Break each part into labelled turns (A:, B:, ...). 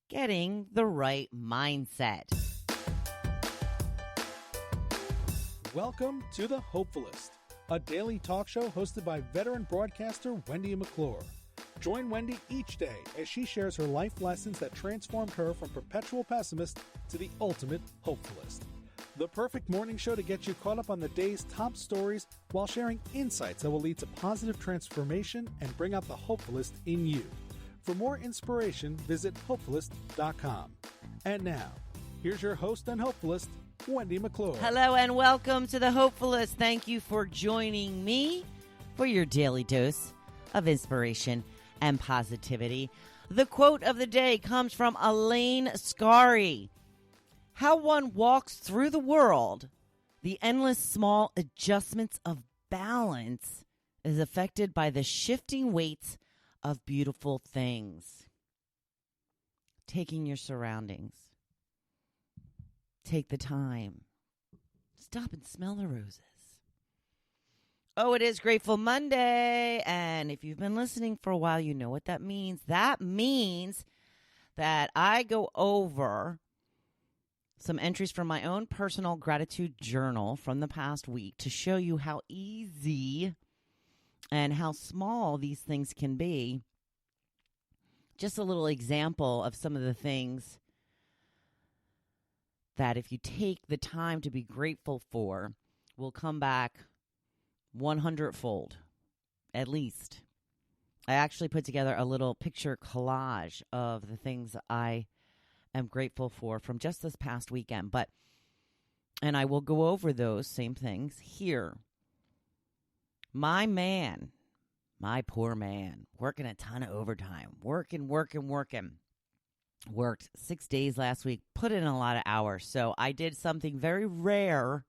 A: getting the right mindset.
B: Welcome to the Hopefulist, a daily talk show hosted by veteran broadcaster Wendy McClure. Join Wendy each day as she shares her life lessons that transformed her from perpetual pessimist to the ultimate hopefulist. The perfect morning show to get you caught up on the day's top stories while sharing insights that will lead to positive transformation and bring out the hopefulist in you. For more inspiration, visit Hopefulist.com. And now, here's your host and hopefulist, Wendy McClure.
A: Hello and welcome to the Hopefulist. Thank you for joining me for your daily dose of inspiration and positivity. The quote of the day comes from Elaine Scarry. How one walks through the world, the endless small adjustments of balance is affected by the shifting weights of beautiful things. Taking your surroundings. Take the time. Stop and smell the roses. Oh, it is Grateful Monday. And if you've been listening for a while, you know what that means. That means that I go over some entries from my own personal gratitude journal from the past week to show you how easy and how small these things can be. Just a little example of some of the things that if you take the time to be grateful for, will come back 100-fold, at least. I actually put together a little picture collage of the things I am grateful for from just this past weekend. And I will go over those same things here. My poor man, working a ton of overtime, working. Worked 6 days last week, put in a lot of hours. So I did something very rare,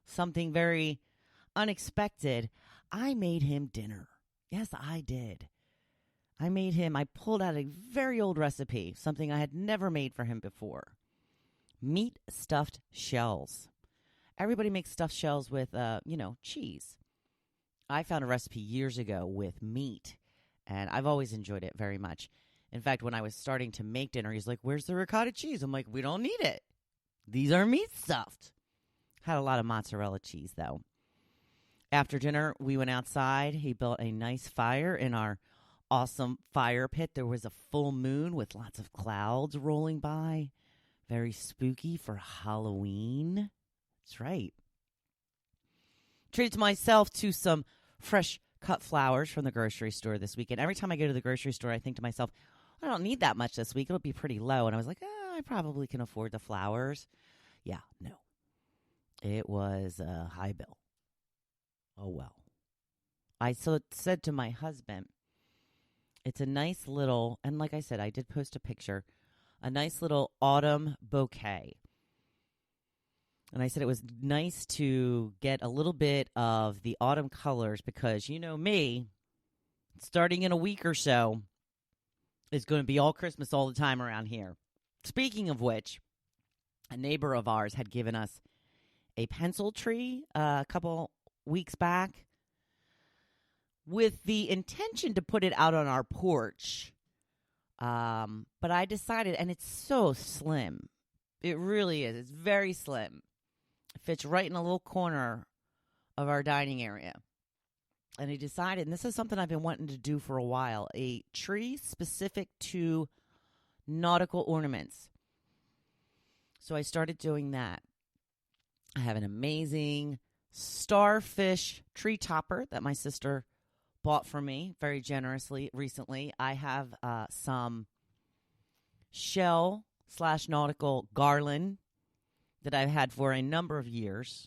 A: something very unexpected. I made him dinner. Yes, I did. I pulled out a very old recipe, something I had never made for him before. Meat stuffed shells. Everybody makes stuffed shells with, cheese. I found a recipe years ago with meat, and I've always enjoyed it very much. In fact, when I was starting to make dinner, he's like, "Where's the ricotta cheese?" I'm like, "We don't need it. These are meat stuffed." Had a lot of mozzarella cheese, though. After dinner, we went outside. He built a nice fire in our awesome fire pit. There was a full moon with lots of clouds rolling by. Very spooky for Halloween. That's right. Treated myself to some fresh cut flowers from the grocery store this weekend. Every time I go to the grocery store, I think to myself, I don't need that much this week. It'll be pretty low. And I was like, I probably can afford the flowers. Yeah, no. It was a high bill. Oh, well. I said to my husband, it's a nice little, and like I said, I did post a picture, a nice little autumn bouquet. And I said it was nice to get a little bit of the autumn colors because, you know me, starting in a week or so, it's going to be all Christmas all the time around here. Speaking of which, a neighbor of ours had given us a pencil tree a couple weeks back with the intention to put it out on our porch. But I decided, and it's so slim. It really is. It's very slim. It fits right in a little corner of our dining area. And I decided, and this is something I've been wanting to do for a while, a tree specific to nautical ornaments. So I started doing that. I have an amazing starfish tree topper that my sister bought for me very generously recently. I have some shell/nautical garland that I've had for a number of years.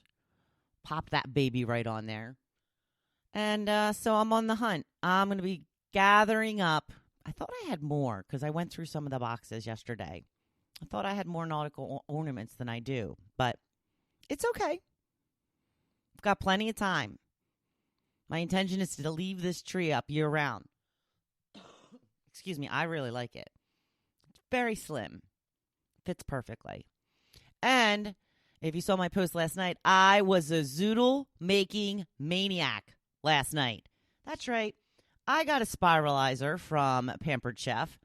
A: Pop that baby right on there. And so I'm on the hunt. I'm going to be gathering up. I thought I had more because I went through some of the boxes yesterday. I thought I had more nautical ornaments than I do, but it's okay. I've got plenty of time. My intention is to leave this tree up year-round. Excuse me, I really like it. It's very slim. Fits perfectly. And if you saw my post last night, I was a zoodle-making maniac last night. That's right. I got a spiralizer from Pampered Chef,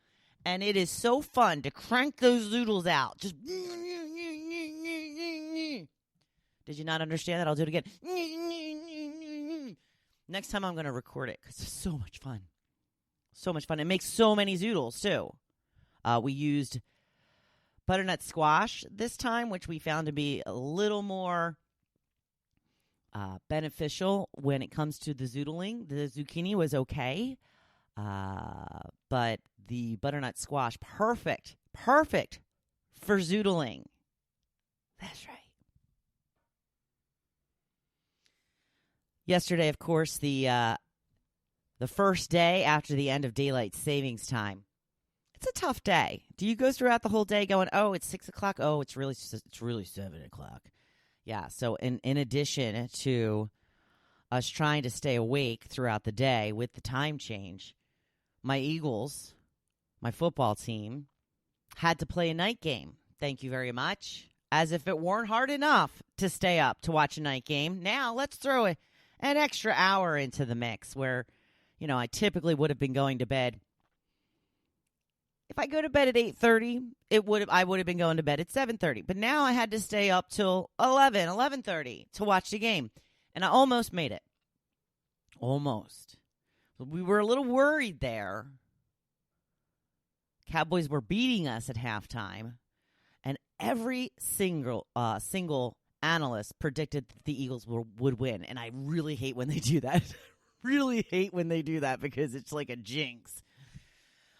A: And it is so fun to crank those zoodles out. Just. Did you not understand that? I'll do it again. Next time I'm going to record it because it's so much fun. So much fun. It makes so many zoodles, too. We used butternut squash this time, which we found to be a little more beneficial when it comes to the zoodling. The zucchini was okay, but the butternut squash, perfect for zoodling. That's right. Yesterday, of course, the first day after the end of daylight savings time. It's a tough day. Do you go throughout the whole day going, oh, it's 6 o'clock? Oh, it's really 7 o'clock. Yeah, so in addition to us trying to stay awake throughout the day with the time change, my Eagles, my football team, had to play a night game. Thank you very much. As if it weren't hard enough to stay up to watch a night game. Now let's throw an extra hour into the mix where, I typically would have been going to bed. If I go to bed at 8:30, I would have been going to bed at 7:30. But now I had to stay up till 11:30 to watch the game. And I almost made it. Almost. We were a little worried there. Cowboys were beating us at halftime. And every single analyst predicted that the Eagles would win. And I really hate when they do that. Really hate when they do that because it's like a jinx.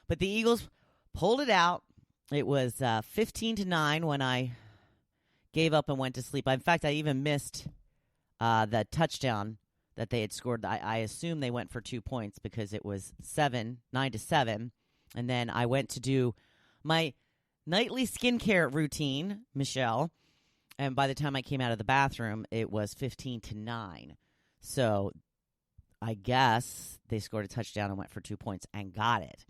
A: But the Eagles pulled it out. It was 15-9 when I gave up and went to sleep. In fact, I even missed the touchdown that they had scored. I assume they went for 2 points because it was 9-7. And then I went to do my nightly skincare routine, Michelle. And by the time I came out of the bathroom, it was 15-9. So I guess they scored a touchdown and went for 2 points and got it.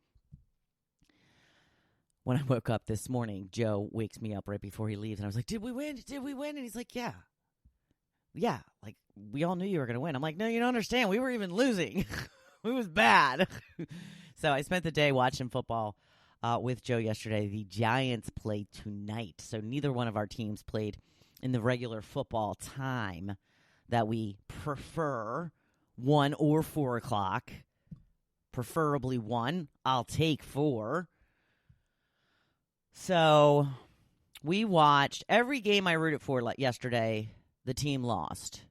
A: When I woke up this morning, Joe wakes me up right before he leaves. And I was like, did we win? Did we win? And he's like, yeah. Yeah, like, we all knew you were going to win. I'm like, no, you don't understand. We were even losing. It was bad. So I spent the day watching football with Joe yesterday. The Giants play tonight. So neither one of our teams played in the regular football time that we prefer, 1 or 4 o'clock. Preferably 1. I'll take 4. So we watched every game I rooted for yesterday. The team lost,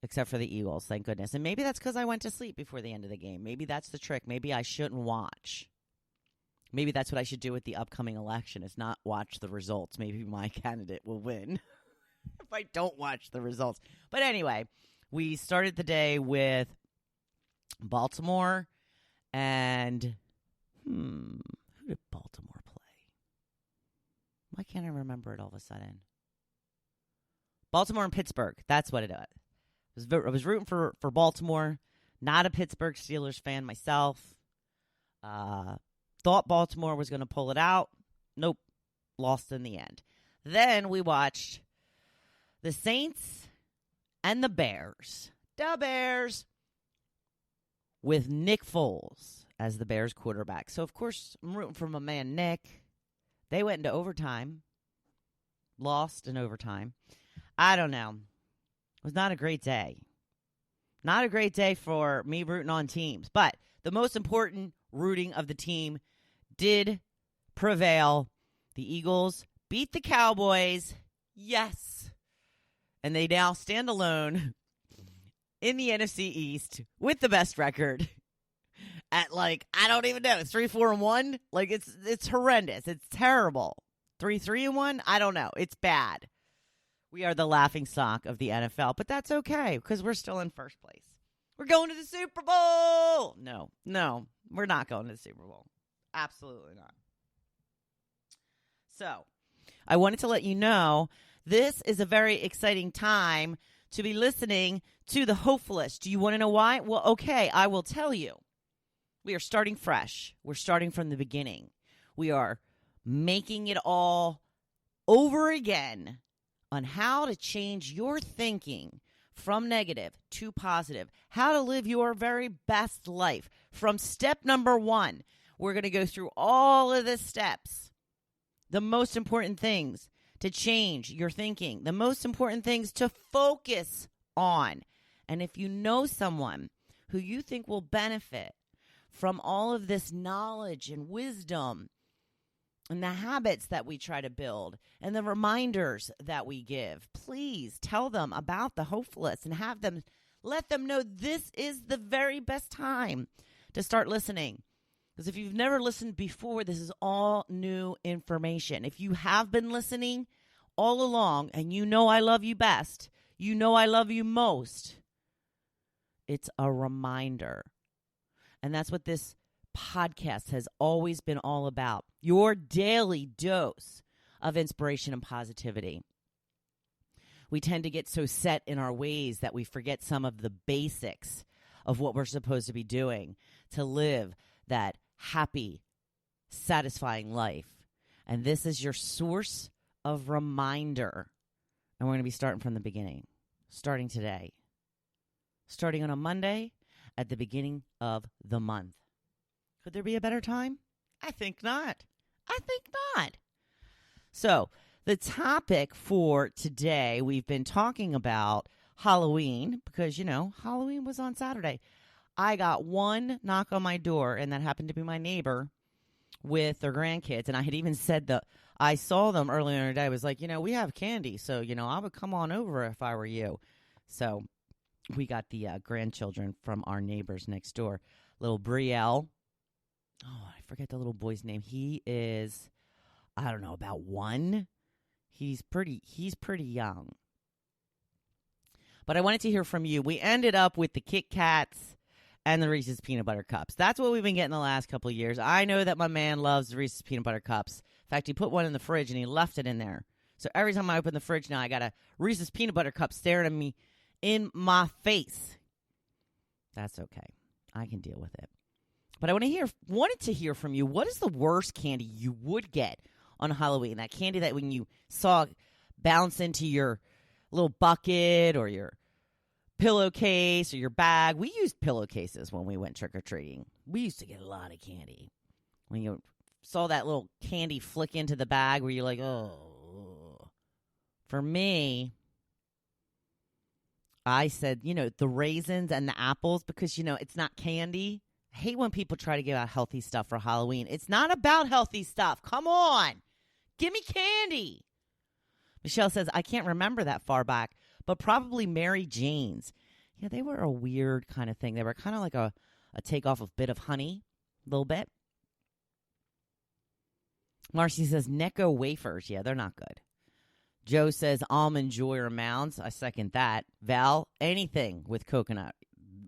A: except for the Eagles, thank goodness. And maybe that's because I went to sleep before the end of the game. Maybe that's the trick. Maybe I shouldn't watch. Maybe that's what I should do with the upcoming election is not watch the results. Maybe my candidate will win if I don't watch the results. But anyway, we started the day with Baltimore and who did Baltimore play? Why can't I remember it all of a sudden? Baltimore and Pittsburgh. That's what it was. I was rooting for Baltimore. Not a Pittsburgh Steelers fan myself. Thought Baltimore was going to pull it out. Nope. Lost in the end. Then we watched the Saints and the Bears. The Bears. With Nick Foles as the Bears quarterback. So, of course, I'm rooting for my man Nick. They went into overtime. Lost in overtime. I don't know. It was not a great day. Not a great day for me rooting on teams. But the most important rooting of the team did prevail. The Eagles beat the Cowboys. Yes. And they now stand alone in the NFC East with the best record at I don't even know, 3-4-1. It's horrendous. It's terrible. 3-3-1. I don't know. It's bad. We are the laughing stock of the NFL, but that's okay because we're still in first place. We're going to the Super Bowl. No, we're not going to the Super Bowl. Absolutely not. So, I wanted to let you know this is a very exciting time to be listening to the Hopefulist. Do you want to know why? Well, okay, I will tell you. We are starting fresh. We're starting from the beginning. We are making it all over again on how to change your thinking from negative to positive, how to live your very best life from step number 1. We're going to go through all of the steps, the most important things to change your thinking, the most important things to focus on. And if you know someone who you think will benefit from all of this knowledge and wisdom and the habits that we try to build and the reminders that we give, please tell them about the Hopefulist and let them know this is the very best time to start listening. Because if you've never listened before, this is all new information. If you have been listening all along and you know I love you best, you know I love you most, it's a reminder. And that's what this podcast has always been all about. Your daily dose of inspiration and positivity. We tend to get so set in our ways that we forget some of the basics of what we're supposed to be doing to live that happy, satisfying life. And this is your source of reminder. And we're going to be starting from the beginning, starting today, starting on a Monday at the beginning of the month. Could there be a better time? I think not. So the topic for today, we've been talking about Halloween because, Halloween was on Saturday. I got one knock on my door, and that happened to be my neighbor with their grandkids. And I had even said that I saw them earlier in the day. I was like, we have candy, so, I would come on over if I were you. So we got the grandchildren from our neighbors next door. Little Brielle. Oh, I forget the little boy's name. He is, I don't know, about 1. He's pretty young. But I wanted to hear from you. We ended up with the Kit Kats and the Reese's Peanut Butter Cups. That's what we've been getting the last couple of years. I know that my man loves the Reese's Peanut Butter Cups. In fact, he put one in the fridge and he left it in there. So every time I open the fridge now, I got a Reese's Peanut Butter Cup staring at me in my face. That's okay. I can deal with it. But I wanted to hear from you. What is the worst candy you would get on Halloween? That candy that when you saw bounce into your little bucket or your pillowcase or your bag. We used pillowcases when we went trick-or-treating. We used to get a lot of candy. When you saw that little candy flick into the bag where you're like, oh. For me, I said, the raisins and the apples because, it's not candy. I hate when people try to give out healthy stuff for Halloween. It's not about healthy stuff. Come on. Give me candy. Michelle says, I can't remember that far back, but probably Mary Jane's. Yeah, they were a weird kind of thing. They were kind of like a takeoff of bit of honey, a little bit. Marcy says, Necco wafers. Yeah, they're not good. Joe says, Almond Joy or Mounds. I second that. Val, anything with coconut.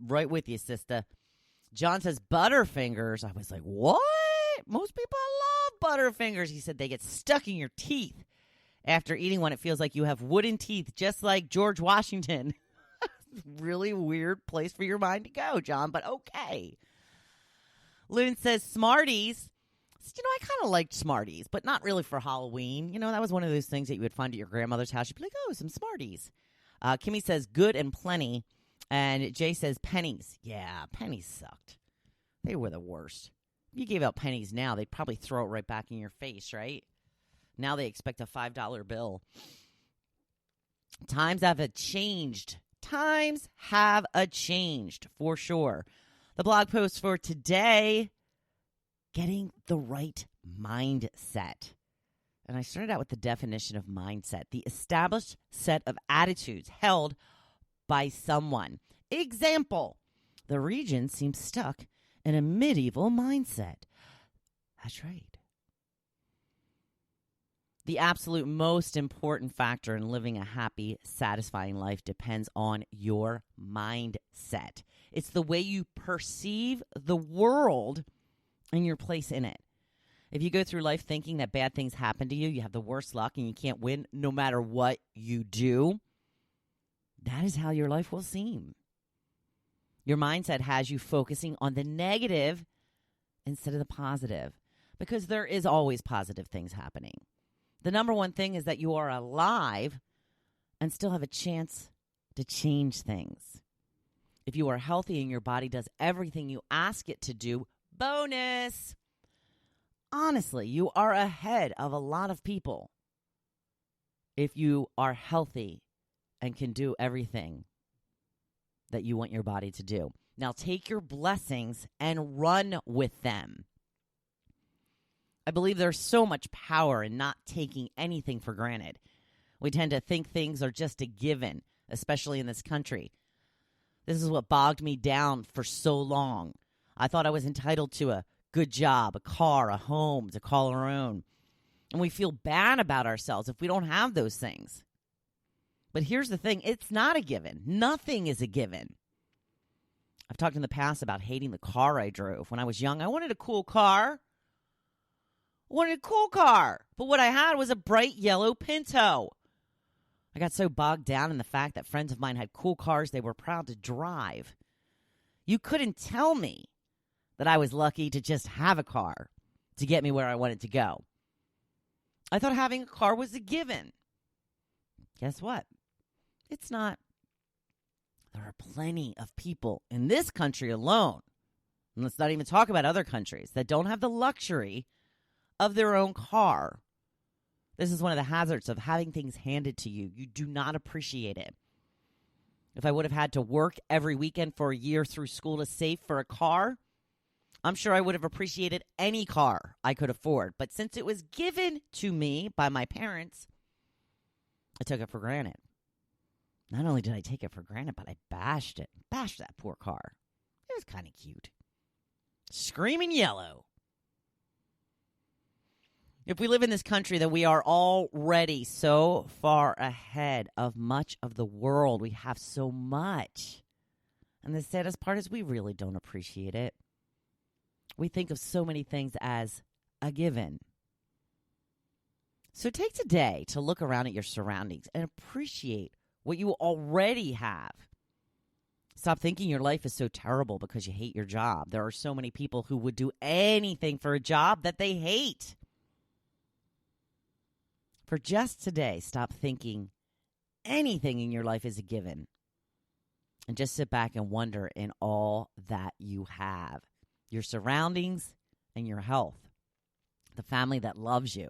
A: Right with you, sister. John says Butterfingers. I was like, what? Most people love Butterfingers. He said they get stuck in your teeth. After eating one, it feels like you have wooden teeth, just like George Washington. Really weird place for your mind to go, John, but okay. Loon says Smarties. I kind of liked Smarties, but not really for Halloween. That was one of those things that you would find at your grandmother's house. You'd be like, oh, some Smarties. Kimmy says Good and Plenty. And Jay says pennies. Yeah, pennies sucked. They were the worst. If you gave out pennies now, they'd probably throw it right back in your face, right? Now they expect a $5 bill. Times have changed. Times have changed, for sure. The blog post for today, getting the right mindset. And I started out with the definition of mindset, the established set of attitudes held by someone. Example, the region seems stuck in a medieval mindset. That's right. The absolute most important factor in living a happy, satisfying life depends on your mindset. It's the way you perceive the world and your place in it. If you go through life thinking that bad things happen to you, you have the worst luck and you can't win no matter what you do, that is how your life will seem. Your mindset has you focusing on the negative instead of the positive, because there is always positive things happening. The number one thing is that you are alive and still have a chance to change things. If you are healthy and your body does everything you ask it to do, bonus. Honestly, you are ahead of a lot of people if you are healthy and can do everything that you want your body to do. Now take your blessings and run with them. I believe there's so much power in not taking anything for granted. We tend to think things are just a given, especially in this country. This is what bogged me down for so long. I thought I was entitled to a good job, a car, a home to call our own. And we feel bad about ourselves if we don't have those things. But here's the thing, it's not a given. Nothing is a given. I've talked in the past about hating the car I drove. When I was young, I wanted a cool car. But what I had was a bright yellow Pinto. I got so bogged down in the fact that friends of mine had cool cars they were proud to drive. You couldn't tell me that I was lucky to just have a car to get me where I wanted to go. I thought having a car was a given. Guess what? It's not. There are plenty of people in this country alone, and let's not even talk about other countries, that don't have the luxury of their own car. This is one of the hazards of having things handed to you. You do not appreciate it. If I would have had to work every weekend for a year through school to save for a car, I'm sure I would have appreciated any car I could afford. But since it was given to me by my parents, I took it for granted. Not only did I take it for granted, but I bashed it. Bashed that poor car. It was kind of cute. Screaming yellow. If we live in this country, then we are already so far ahead of much of the world. We have so much. And the saddest part is we really don't appreciate it. We think of so many things as a given. So take today to look around at your surroundings and appreciate what you already have. Stop thinking your life is so terrible because you hate your job. There are so many people who would do anything for a job that they hate. For just today, stop thinking anything in your life is a given. And just sit back and wonder in all that you have. Your surroundings and your health. The family that loves you.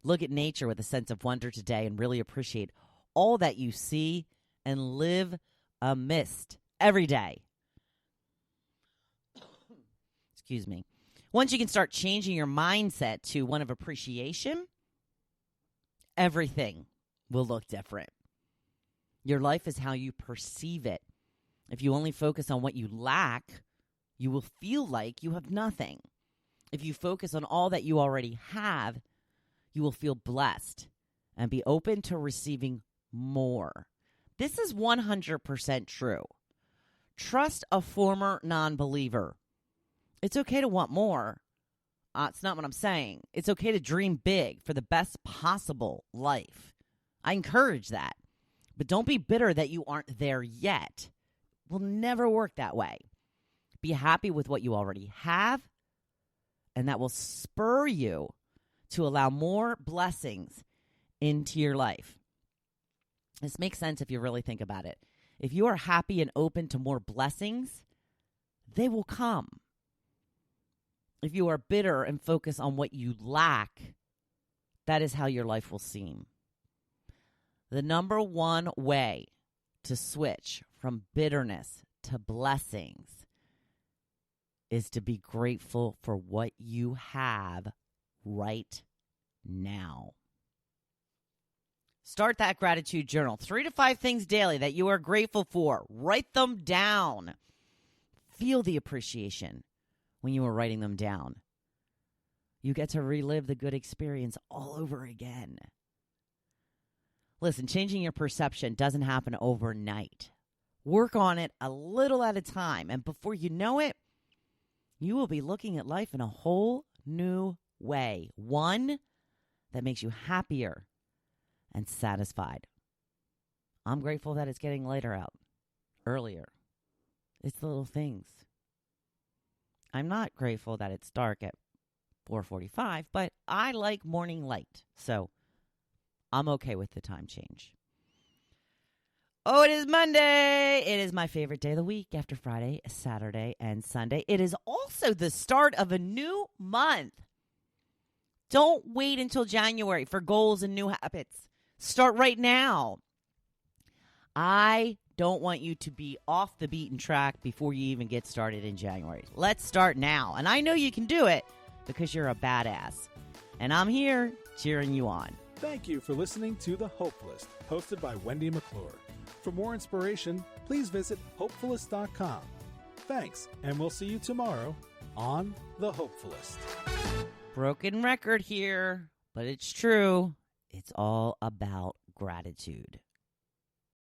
A: Look at nature with a sense of wonder today and really appreciate all that you see and live amidst every day. Excuse me. Once you can start changing your mindset to one of appreciation, everything will look different. Your life is how you perceive it. If you only focus on what you lack, you will feel like you have nothing. If you focus on all that you already have, you will feel blessed and be open to receiving more. This is 100% true. Trust a former non-believer. It's okay to want more. It's not what I'm saying. It's okay to dream big for the best possible life. I encourage that. But don't be bitter that you aren't there yet. It will never work that way. Be happy with what you already have, and that will spur you to allow more blessings into your life. This makes sense if you really think about it. If you are happy and open to more blessings, they will come. If you are bitter and focus on what you lack, that is how your life will seem. The number one way to switch from bitterness to blessings is to be grateful for what you have right now. Start that gratitude journal. 3 to 5 things daily that you are grateful for. Write them down. Feel the appreciation when you are writing them down. You get to relive the good experience all over again. Listen, changing your perception doesn't happen overnight. Work on it a little at a time, and before you know it, you will be looking at life in a whole new way. One that makes you happier and satisfied. I'm grateful that it's getting later out, earlier. It's the little things. I'm not grateful that it's dark at 4:45, but I like morning light, so I'm okay with the time change. Oh, it is Monday. It is my favorite day of the week after Friday, Saturday, and Sunday. It is also the start of a new month. Don't wait until January for goals and new habits. Start right now. I don't want you to be off the beaten track before you even get started in January. Let's start now. And I know you can do it because you're a badass. And I'm here cheering you on.
B: Thank you for listening to The Hopefulist, hosted by Wendy McClure. For more inspiration, please visit Hopefulist.com. Thanks, and we'll see you tomorrow on The Hopefulist.
A: Broken record here, but it's true. It's all about gratitude.